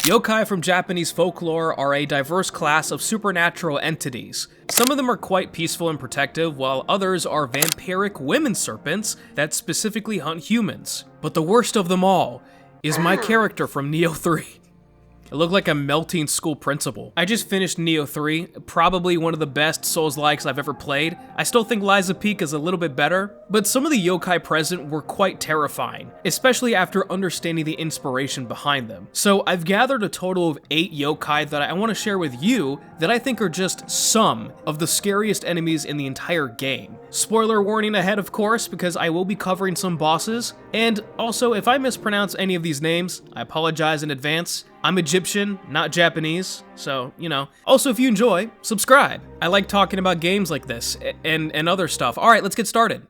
Yokai from Japanese folklore are a diverse class of supernatural entities. Some of them are quite peaceful and protective, while others are vampiric women serpents that specifically hunt humans. But the worst of them all is my character from Nioh 3. I look like a melting school principal. I just finished Nioh 3, probably one of the best Souls-likes I've ever played. I still think Lies of Peak is a little bit better, but some of the yokai present were quite terrifying, especially after understanding the inspiration behind them. So I've gathered a total of 8 yokai that I want to share with you that I think are just some of the scariest enemies in the entire game. Spoiler warning ahead, of course, because I will be covering some bosses, and also if I mispronounce any of these names, I apologize in advance. I'm Egyptian, not Japanese, so, you know. Also, if you enjoy, subscribe. I like talking about games like this, and other stuff. Alright, let's get started.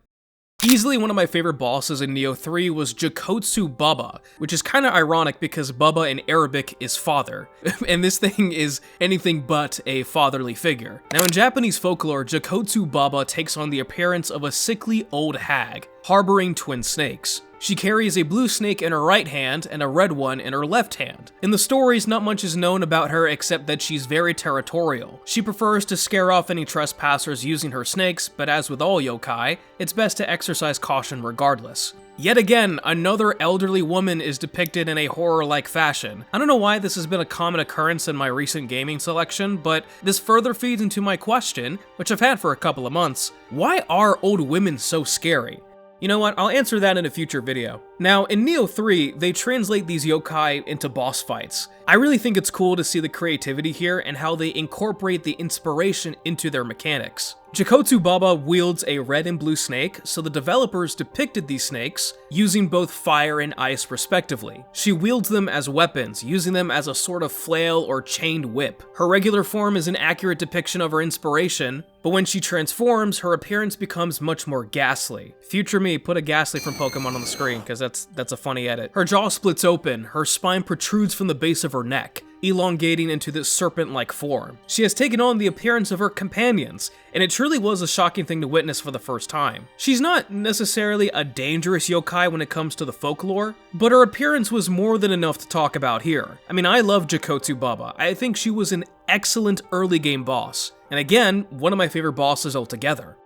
Easily one of my favorite bosses in Nioh 3 was Jakotsu Baba, which is kind of ironic because Baba in Arabic is father, and this thing is anything but a fatherly figure. Now in Japanese folklore, Jakotsu Baba takes on the appearance of a sickly old hag, harboring twin snakes. She carries a blue snake in her right hand and a red one in her left hand. In the stories, not much is known about her except that she's very territorial. She prefers to scare off any trespassers using her snakes, but as with all yokai, it's best to exercise caution regardless. Yet again, another elderly woman is depicted in a horror-like fashion. I don't know why this has been a common occurrence in my recent gaming selection, but this further feeds into my question, which I've had for a couple of months. Why are old women so scary? You know what, I'll answer that in a future video. Now, in Nioh 3, they translate these yokai into boss fights. I really think it's cool to see the creativity here and how they incorporate the inspiration into their mechanics. Jakotsu Baba wields a red and blue snake, so the developers depicted these snakes using both fire and ice respectively. She wields them as weapons, using them as a sort of flail or chained whip. Her regular form is an accurate depiction of her inspiration, but when she transforms, her appearance becomes much more ghastly. Future me, put a ghastly from Pokemon on the screen, because that's a funny edit. Her jaw splits open, her spine protrudes from the base of her neck, elongating into this serpent-like form. She has taken on the appearance of her companions, and it truly was a shocking thing to witness for the first time. She's not necessarily a dangerous yokai when it comes to the folklore, but her appearance was more than enough to talk about here. I mean, I love Jakotsu Baba. I think she was an excellent early game boss, and again, one of my favorite bosses altogether.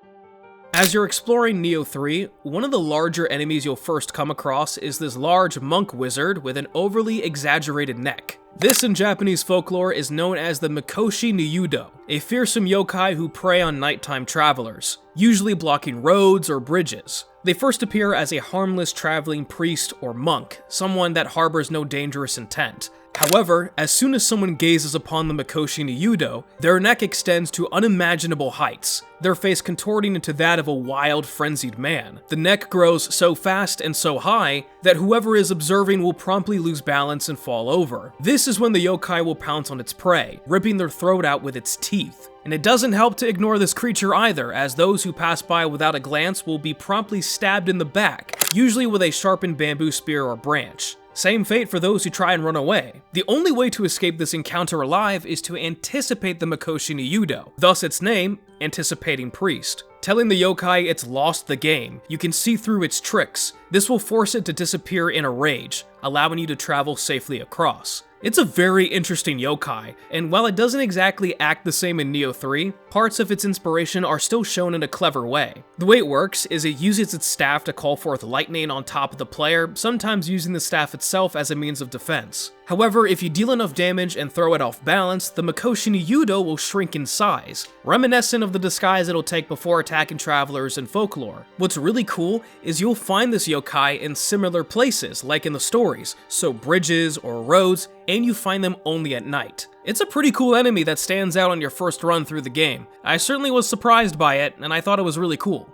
As you're exploring Nioh 3, one of the larger enemies you'll first come across is this large monk wizard with an overly exaggerated neck. This in Japanese folklore is known as the Mikoshi Nyudo, a fearsome yokai who prey on nighttime travelers, usually blocking roads or bridges. They first appear as a harmless traveling priest or monk, someone that harbors no dangerous intent. However, as soon as someone gazes upon the Mikoshi Nyudo, their neck extends to unimaginable heights, their face contorting into that of a wild, frenzied man. The neck grows so fast and so high that whoever is observing will promptly lose balance and fall over. This is when the yokai will pounce on its prey, ripping their throat out with its teeth. And it doesn't help to ignore this creature either, as those who pass by without a glance will be promptly stabbed in the back, usually with a sharpened bamboo spear or branch. Same fate for those who try and run away. The only way to escape this encounter alive is to anticipate the Mikoshi Nyudo, thus its name, Anticipating Priest. Telling the yokai it's lost the game, you can see through its tricks. This will force it to disappear in a rage, allowing you to travel safely across. It's a very interesting yokai, and while it doesn't exactly act the same in Nioh 3, parts of its inspiration are still shown in a clever way. The way it works is it uses its staff to call forth lightning on top of the player, sometimes using the staff itself as a means of defense. However, if you deal enough damage and throw it off balance, the Mikoshi Nyudo will shrink in size, reminiscent of the disguise it'll take before attacking travelers in folklore. What's really cool is you'll find this yokai in similar places, like in the stories, so bridges or roads, and you find them only at night. It's a pretty cool enemy that stands out on your first run through the game. I certainly was surprised by it, and I thought it was really cool.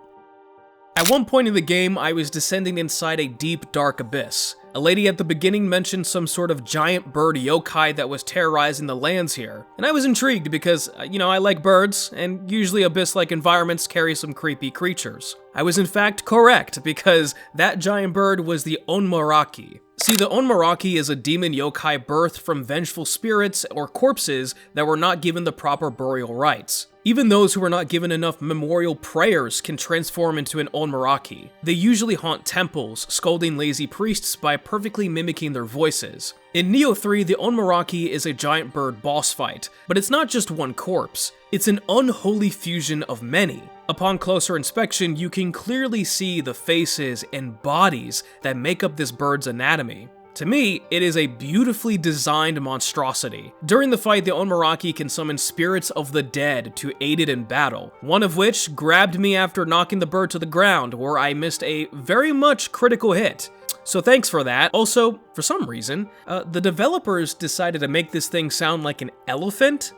At one point in the game, I was descending inside a deep, dark abyss. A lady at the beginning mentioned some sort of giant bird yokai that was terrorizing the lands here, and I was intrigued because, I like birds, and usually abyss-like environments carry some creepy creatures. I was in fact correct, because that giant bird was the Onmoraki. See, the Onmoraki is a demon yokai birthed from vengeful spirits or corpses that were not given the proper burial rites. Even those who are not given enough memorial prayers can transform into an Onmoraki. They usually haunt temples, scolding lazy priests by perfectly mimicking their voices. In Nioh 3, the Onmoraki is a giant bird boss fight, but it's not just one corpse. It's an unholy fusion of many. Upon closer inspection, you can clearly see the faces and bodies that make up this bird's anatomy. To me, it is a beautifully designed monstrosity. During the fight, the Onmoraki can summon spirits of the dead to aid it in battle, one of which grabbed me after knocking the bird to the ground, where I missed a very much critical hit. So thanks for that. Also, for some reason, the developers decided to make this thing sound like an elephant.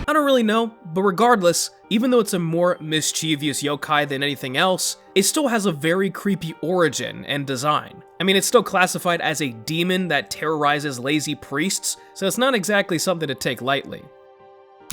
I don't really know, but regardless, even though it's a more mischievous yokai than anything else, it still has a very creepy origin and design. I mean, it's still classified as a demon that terrorizes lazy priests, so it's not exactly something to take lightly.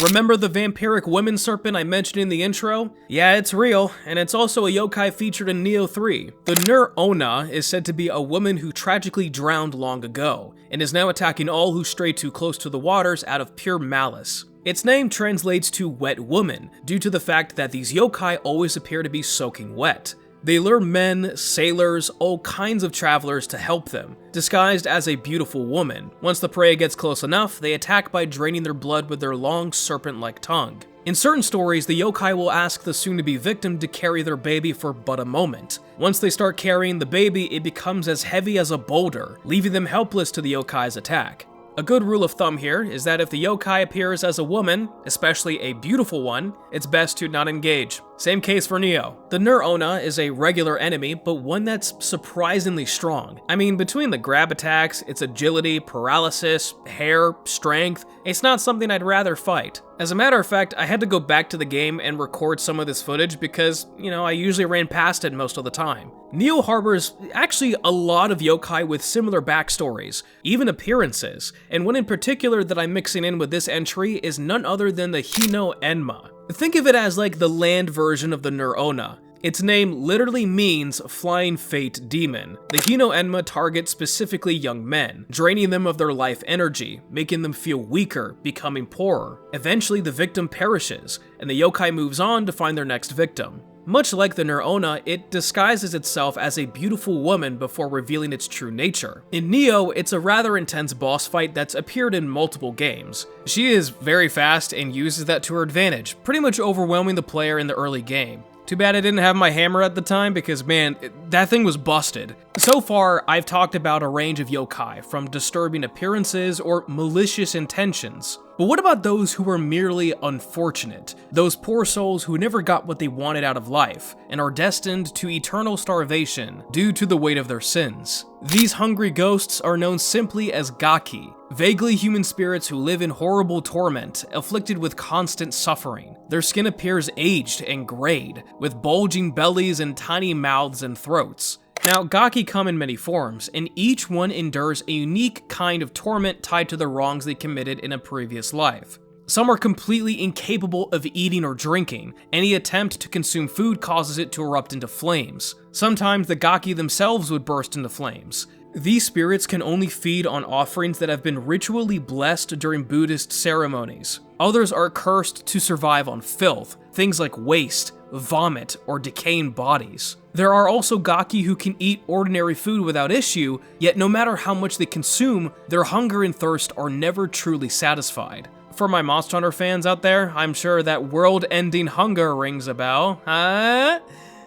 Remember the vampiric women serpent I mentioned in the intro? Yeah, it's real, and it's also a yokai featured in Nioh 3. The Nure Onna is said to be a woman who tragically drowned long ago, and is now attacking all who stray too close to the waters out of pure malice. Its name translates to wet woman, due to the fact that these yokai always appear to be soaking wet. They lure men, sailors, all kinds of travelers to help them, disguised as a beautiful woman. Once the prey gets close enough, they attack by draining their blood with their long serpent-like tongue. In certain stories, the yokai will ask the soon-to-be victim to carry their baby for but a moment. Once they start carrying the baby, it becomes as heavy as a boulder, leaving them helpless to the yokai's attack. A good rule of thumb here is that if the yokai appears as a woman, especially a beautiful one, it's best to not engage. Same case for Nioh. The Nure Onna is a regular enemy, but one that's surprisingly strong. I mean, between the grab attacks, its agility, paralysis, hair, strength, it's not something I'd rather fight. As a matter of fact, I had to go back to the game and record some of this footage because, I usually ran past it most of the time. Nioh harbors actually a lot of yokai with similar backstories, even appearances, and one in particular that I'm mixing in with this entry is none other than the Hino Enma. Think of it as like the land version of the Nure Onna. Its name literally means flying fate demon. The Hino Enma target specifically young men, draining them of their life energy, making them feel weaker, becoming poorer. Eventually the victim perishes, and the yokai moves on to find their next victim. Much like the Nure Onna, it disguises itself as a beautiful woman before revealing its true nature. In Nioh, it's a rather intense boss fight that's appeared in multiple games. She is very fast and uses that to her advantage, pretty much overwhelming the player in the early game. Too bad I didn't have my hammer at the time because, man, that thing was busted. So far, I've talked about a range of yokai, from disturbing appearances or malicious intentions. But what about those who were merely unfortunate? Those poor souls who never got what they wanted out of life, and are destined to eternal starvation due to the weight of their sins. These hungry ghosts are known simply as Gaki, vaguely human spirits who live in horrible torment, afflicted with constant suffering. Their skin appears aged and grayed, with bulging bellies and tiny mouths and throats. Now, Gaki come in many forms, and each one endures a unique kind of torment tied to the wrongs they committed in a previous life. Some are completely incapable of eating or drinking. Any attempt to consume food causes it to erupt into flames. Sometimes the Gaki themselves would burst into flames. These spirits can only feed on offerings that have been ritually blessed during Buddhist ceremonies. Others are cursed to survive on filth, things like waste, vomit, or decaying bodies. There are also Gaki who can eat ordinary food without issue, yet no matter how much they consume, their hunger and thirst are never truly satisfied. For my Monster Hunter fans out there, I'm sure that world-ending hunger rings a bell, huh?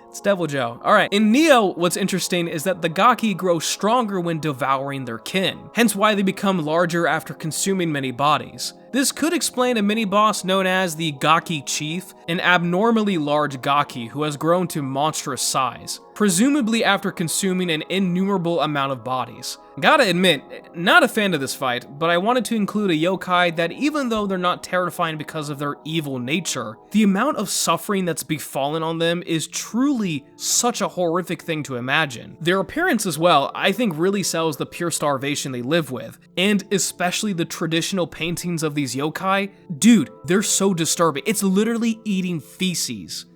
It's Devil Joe. Alright, in Nioh, what's interesting is that the Gaki grow stronger when devouring their kin, hence why they become larger after consuming many bodies. This could explain a mini-boss known as the Gaki Chief, an abnormally large Gaki who has grown to monstrous size, presumably after consuming an innumerable amount of bodies. Gotta admit, not a fan of this fight, but I wanted to include a yokai that even though they're not terrifying because of their evil nature, the amount of suffering that's befallen on them is truly such a horrific thing to imagine. Their appearance as well, I think really sells the pure starvation they live with, and especially the traditional paintings of these yokai, dude, they're so disturbing. It's literally eating feces.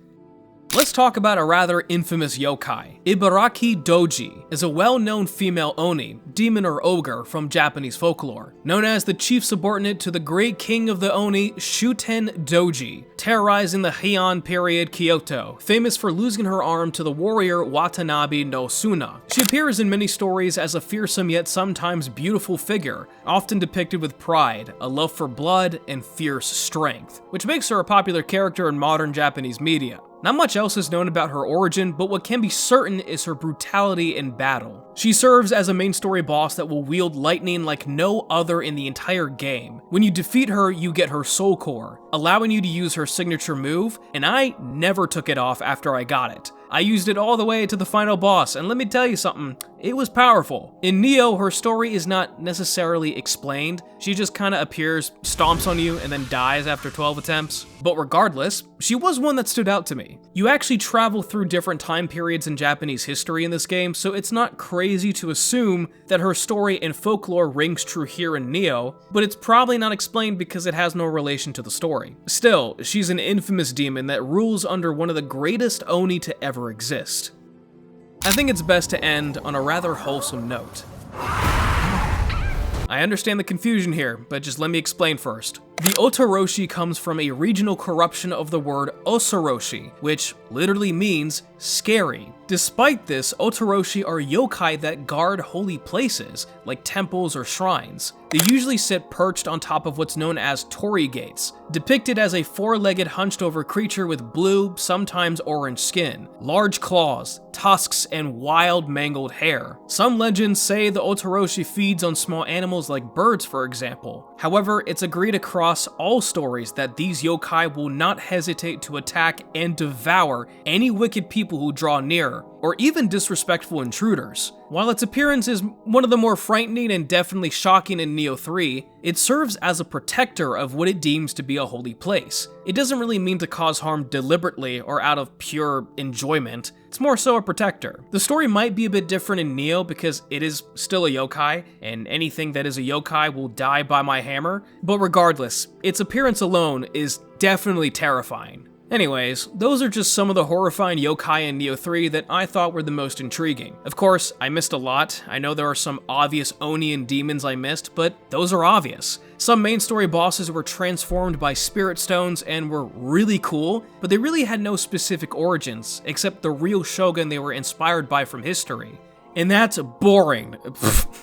Let's talk about a rather infamous yokai. Ibaraki Dōji is a well-known female oni, demon or ogre from Japanese folklore, known as the chief subordinate to the great king of the oni, Shuten Dōji, terrorizing the Heian period Kyoto, famous for losing her arm to the warrior Watanabe no Suna. She appears in many stories as a fearsome yet sometimes beautiful figure, often depicted with pride, a love for blood, and fierce strength, which makes her a popular character in modern Japanese media. Not much else is known about her origin, but what can be certain is her brutality in battle. She serves as a main story boss that will wield lightning like no other in the entire game. When you defeat her, you get her soul core, allowing you to use her signature move, and I never took it off after I got it. I used it all the way to the final boss, and let me tell you something, it was powerful. In Nioh, her story is not necessarily explained. She just kinda appears, stomps on you, and then dies after 12 attempts. But regardless, she was one that stood out to me. You actually travel through different time periods in Japanese history in this game, so it's not crazy to assume that her story and folklore rings true here in Nioh, but it's probably not explained because it has no relation to the story. Still, she's an infamous demon that rules under one of the greatest oni to ever exist. I think it's best to end on a rather wholesome note. I understand the confusion here, but just let me explain first. The Otoroshi comes from a regional corruption of the word Osoroshi, which literally means scary. Despite this, Otoroshi are yokai that guard holy places, like temples or shrines. They usually sit perched on top of what's known as torii gates, depicted as a four-legged hunched-over creature with blue, sometimes orange skin, large claws, tusks, and wild mangled hair. Some legends say the Otoroshi feeds on small animals like birds, for example. However, it's agreed across all stories that these yokai will not hesitate to attack and devour any wicked people who draw near, or even disrespectful intruders. While its appearance is one of the more frightening and definitely shocking in Nioh 3, it serves as a protector of what it deems to be a holy place. It doesn't really mean to cause harm deliberately or out of pure enjoyment, it's more so a protector. The story might be a bit different in Nioh because it is still a yokai, and anything that is a yokai will die by my hammer, but regardless, its appearance alone is definitely terrifying. Anyways, those are just some of the horrifying yokai in Nioh 3 that I thought were the most intriguing. Of course, I missed a lot. I know there are some obvious oni and demons I missed, but those are obvious. Some main story bosses were transformed by spirit stones and were really cool, but they really had no specific origins, except the real shogun they were inspired by from history. And that's boring.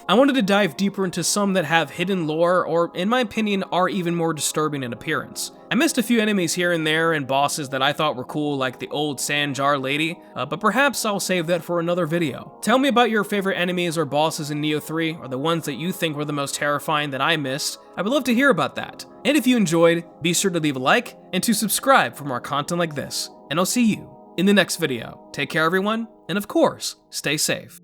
I wanted to dive deeper into some that have hidden lore, or in my opinion, are even more disturbing in appearance. I missed a few enemies here and there and bosses that I thought were cool, like the old sand jar lady, but perhaps I'll save that for another video. Tell me about your favorite enemies or bosses in Nioh 3, or the ones that you think were the most terrifying that I missed. I would love to hear about that. And if you enjoyed, be sure to leave a like and to subscribe for more content like this. And I'll see you in the next video. Take care everyone, and of course, stay safe.